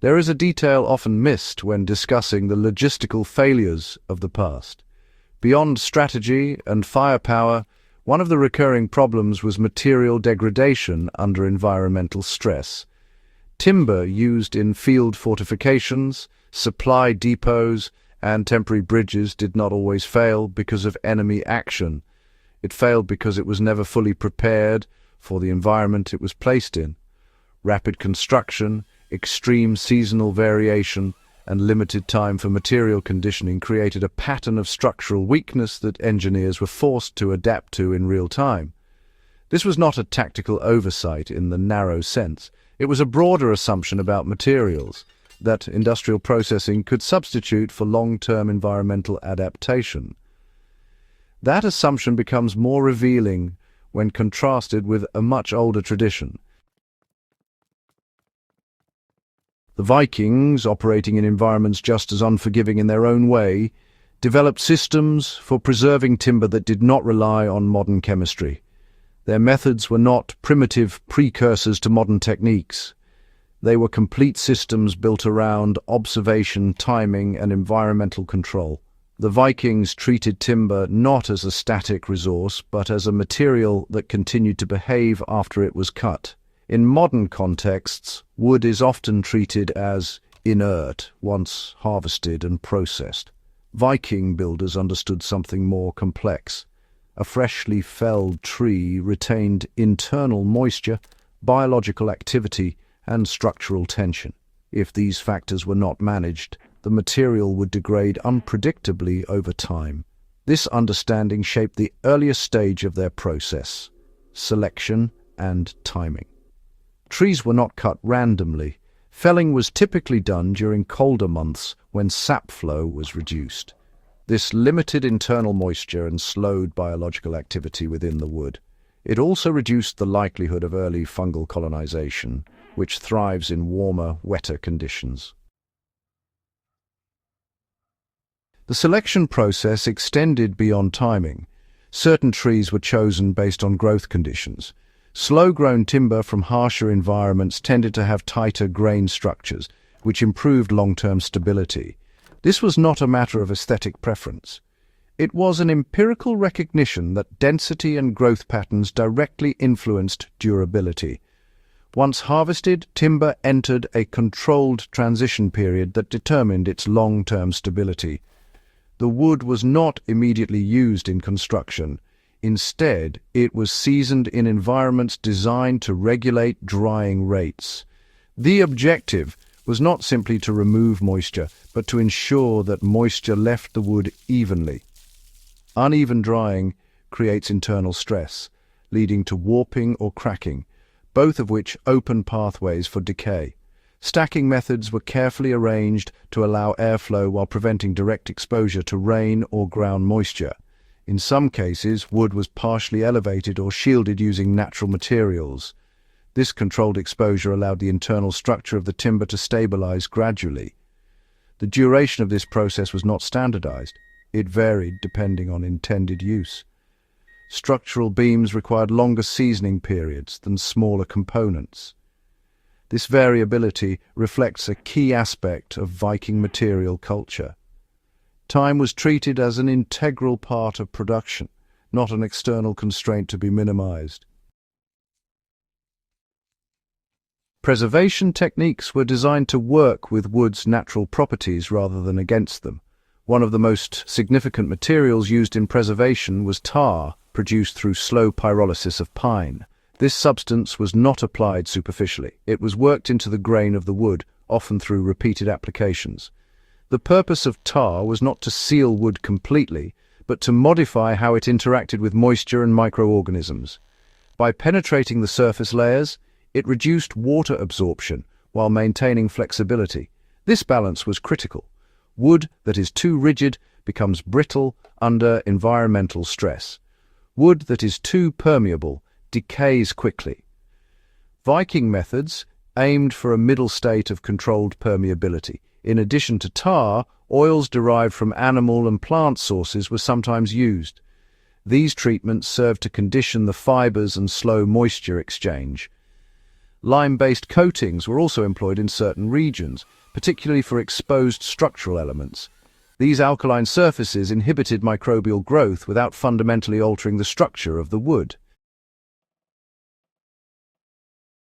There is a detail often missed when discussing the logistical failures of the past. Beyond strategy and firepower, one of the recurring problems was material degradation under environmental stress. Timber used in field fortifications, supply depots, and temporary bridges did not always fail because of enemy action. It failed because it was never fully prepared for the environment it was placed in. Rapid construction, extreme seasonal variation, and limited time for material conditioning created a pattern of structural weakness that engineers were forced to adapt to in real time. This was not a tactical oversight in the narrow sense. It was a broader assumption about materials, that industrial processing could substitute for long-term environmental adaptation. That assumption becomes more revealing when contrasted with a much older tradition. The Vikings, operating in environments just as unforgiving in their own way, developed systems for preserving timber that did not rely on modern chemistry. Their methods were not primitive precursors to modern techniques. They were complete systems built around observation, timing, and environmental control. The Vikings treated timber not as a static resource, but as a material that continued to behave after it was cut. In modern contexts, wood is often treated as inert once harvested and processed. Viking builders understood something more complex. A freshly felled tree retained internal moisture, biological activity, and structural tension. If these factors were not managed, the material would degrade unpredictably over time. This understanding shaped the earliest stage of their process: selection and timing. Trees were not cut randomly. Felling was typically done during colder months when sap flow was reduced. This limited internal moisture and slowed biological activity within the wood. It also reduced the likelihood of early fungal colonization, which thrives in warmer, wetter conditions. The selection process extended beyond timing. Certain trees were chosen based on growth conditions. Slow-grown timber from harsher environments tended to have tighter grain structures, which improved long-term stability. This was not a matter of aesthetic preference. It was an empirical recognition that density and growth patterns directly influenced durability. Once harvested, timber entered a controlled transition period that determined its long-term stability. The wood was not immediately used in construction. Instead, it was seasoned in environments designed to regulate drying rates. The objective was not simply to remove moisture, but to ensure that moisture left the wood evenly. Uneven drying creates internal stress, leading to warping or cracking, both of which open pathways for decay. Stacking methods were carefully arranged to allow airflow while preventing direct exposure to rain or ground moisture. In some cases, wood was partially elevated or shielded using natural materials. This controlled exposure allowed the internal structure of the timber to stabilize gradually. The duration of this process was not standardized. It varied depending on intended use. Structural beams required longer seasoning periods than smaller components. This variability reflects a key aspect of Viking material culture. Time was treated as an integral part of production, not an external constraint to be minimized. Preservation techniques were designed to work with wood's natural properties rather than against them. One of the most significant materials used in preservation was tar, produced through slow pyrolysis of pine. This substance was not applied superficially. It was worked into the grain of the wood, often through repeated applications. The purpose of tar was not to seal wood completely, but to modify how it interacted with moisture and microorganisms. By penetrating the surface layers, it reduced water absorption while maintaining flexibility. This balance was critical. Wood that is too rigid becomes brittle under environmental stress. Wood that is too permeable decays quickly. Viking methods aimed for a middle state of controlled permeability. In addition to tar, oils derived from animal and plant sources were sometimes used. These treatments served to condition the fibers and slow moisture exchange. Lime-based coatings were also employed in certain regions, particularly for exposed structural elements. These alkaline surfaces inhibited microbial growth without fundamentally altering the structure of the wood.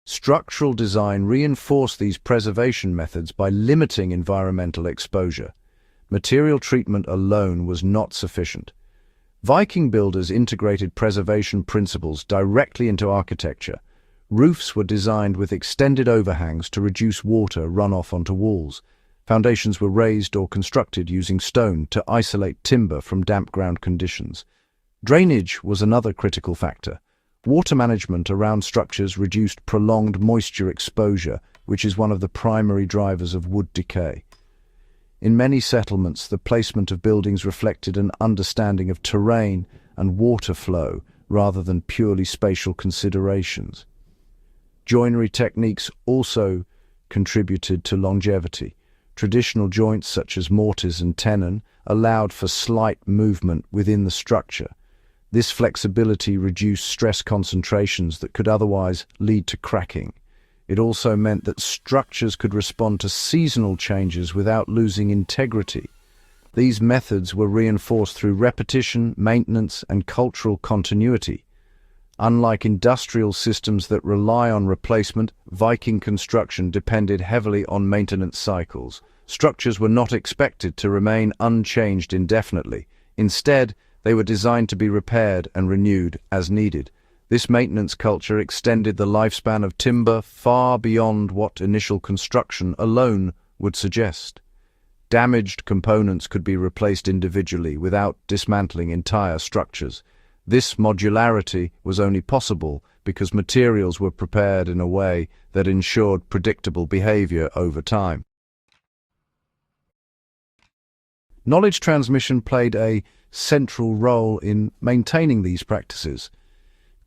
Structural design reinforced these preservation methods by limiting environmental exposure. Material treatment alone was not sufficient. Viking builders integrated preservation principles directly into architecture. Roofs were designed with extended overhangs to reduce water runoff onto walls. Foundations were raised or constructed using stone to isolate timber from damp ground conditions. Drainage was another critical factor. Water management around structures reduced prolonged moisture exposure, which is one of the primary drivers of wood decay. In many settlements, the placement of buildings reflected an understanding of terrain and water flow rather than purely spatial considerations. Joinery techniques also contributed to longevity. Traditional joints such as mortise and tenon allowed for slight movement within the structure. This flexibility reduced stress concentrations that could otherwise lead to cracking. It also meant that structures could respond to seasonal changes without losing integrity. These methods were reinforced through repetition, maintenance, and cultural continuity. Unlike industrial systems that rely on replacement, Viking construction depended heavily on maintenance cycles. Structures were not expected to remain unchanged indefinitely. Instead, they were designed to be repaired and renewed as needed. This maintenance culture extended the lifespan of timber far beyond what initial construction alone would suggest. Damaged components could be replaced individually without dismantling entire structures. This modularity was only possible because materials were prepared in a way that ensured predictable behavior over time. Knowledge transmission played a central role in maintaining these practices.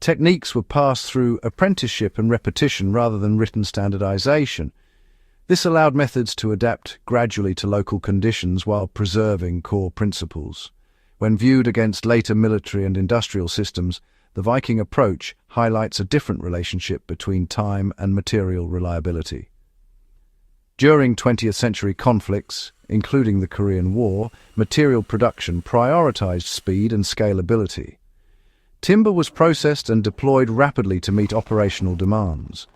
Techniques were passed through apprenticeship and repetition rather than written standardization. This allowed methods to adapt gradually to local conditions while preserving core principles. When viewed against later military and industrial systems, the Viking approach highlights a different relationship between time and material reliability. During 20th century conflicts, including the Korean War, material production prioritized speed and scalability. Timber was processed and deployed rapidly to meet operational demands.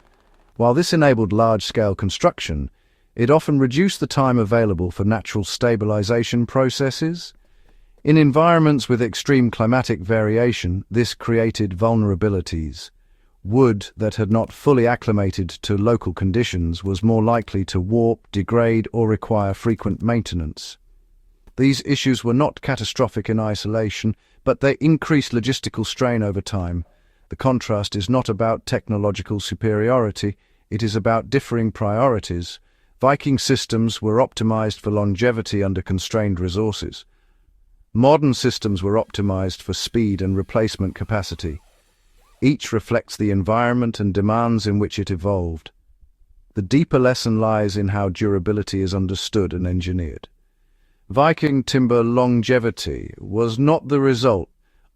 While this enabled large-scale construction, it often reduced the time available for natural stabilization processes. In environments with extreme climatic variation, this created vulnerabilities. Wood that had not fully acclimated to local conditions was more likely to warp, degrade, or require frequent maintenance. These issues were not catastrophic in isolation, but they increased logistical strain over time. The contrast is not about technological superiority, it is about differing priorities. Viking systems were optimized for longevity under constrained resources. Modern systems were optimized for speed and replacement capacity. Each reflects the environment and demands in which it evolved. The deeper lesson lies in how durability is understood and engineered. Viking timber longevity was not the result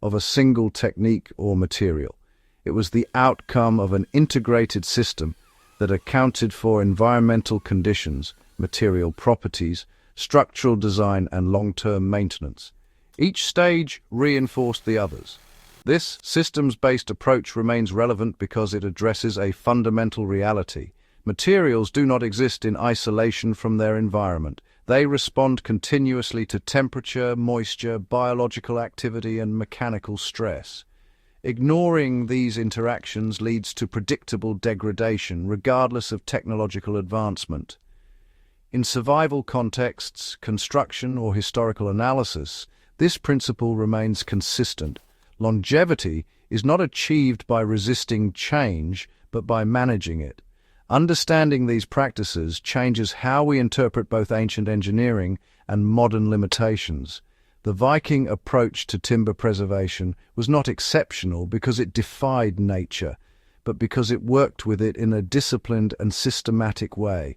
of a single technique or material. It was the outcome of an integrated system that accounted for environmental conditions, material properties, structural design, and long-term maintenance. Each stage reinforced the others. This systems-based approach remains relevant because it addresses a fundamental reality. Materials do not exist in isolation from their environment. They respond continuously to temperature, moisture, biological activity, and mechanical stress. Ignoring these interactions leads to predictable degradation, regardless of technological advancement. In survival contexts, construction, or historical analysis, this principle remains consistent. Longevity is not achieved by resisting change, but by managing it. Understanding these practices changes how we interpret both ancient engineering and modern limitations. The Viking approach to timber preservation was not exceptional because it defied nature, but because it worked with it in a disciplined and systematic way.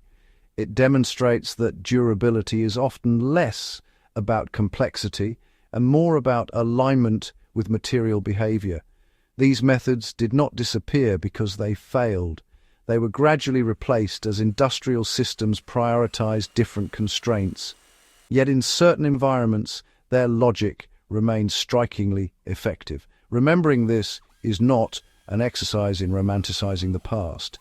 It demonstrates that durability is often less about complexity and more about alignment with material behavior. These methods did not disappear because they failed. they were gradually replaced as industrial systems prioritized different constraints. Yet in certain environments, their logic remained strikingly effective. Remembering this is not an exercise in romanticizing the past.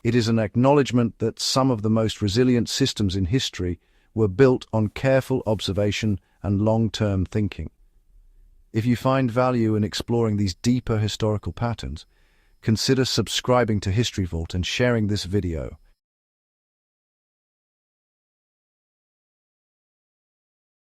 It is an acknowledgement that some of the most resilient systems in history were built on careful observation and long-term thinking. If you find value in exploring these deeper historical patterns, consider subscribing to History Vault and sharing this video.